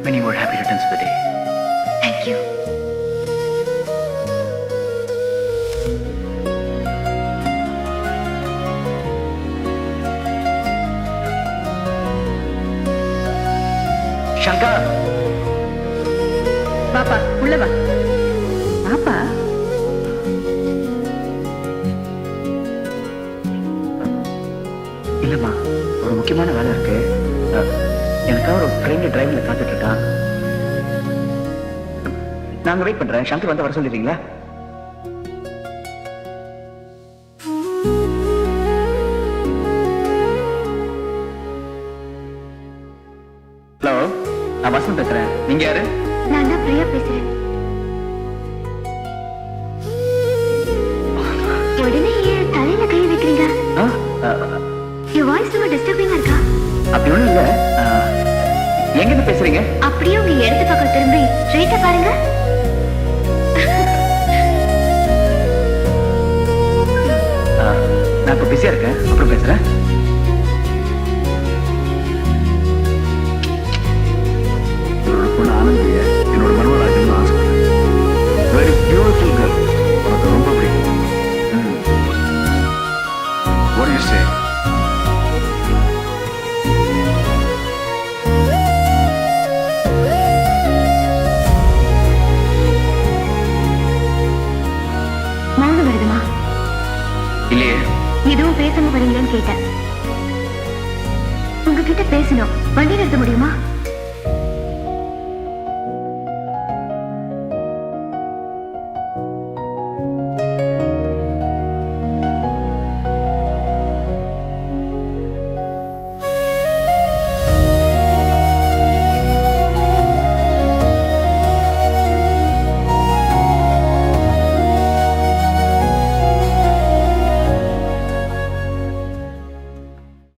Many more happy returns of the day. Thank you. Shankar! பாப்பா உள்ள வா. பாப்பா இல்லம்மா, ஒரு முக்கியமான வேலை இருக்கு. எனக்காக ஒரு ஃப்ரெண்ட் டிரைவ்ல காத்துட்டு இருக்கான். நாங்க வெயிட் பண்றேன். சங்கர் வந்து வர சொல்லிடுறீங்களா? ஹலோ, நான் வசந்த் பேசுறேன். நீங்க யாரு? நான் தான் பிரியா பேசுறேன். உடனே ஏன் தலையில கை வைக்கிறீங்க? Your voice ரொம்ப டிஸ்டர்பிங்கா இருக்கா? அப்படி ஒண்ணும் இல்ல. எங்க இருந்து பேசுறீங்க? அப்படியே உங்க இடது பக்கம் திரும்பி ஸ்ட்ரைட்டா பாருங்க. நான் இப்ப பிஸியா இருக்கேன், அப்புறம் பேசுறேன். என்னோட பொண்ணு ஆனந்திய என்னோட மனோராஜன் ஆசைப்பட்டேன். Very beautiful girl. உனக்கு ரொம்ப பிடிக்கும். What do you say? மௌனம் வருதுமா? இல்லையே. எதுவும் பேச வரீங்கன்னு கேட்டேன். உங்ககிட்ட பேசணும். வண்டி நிறுத்த முடியுமா?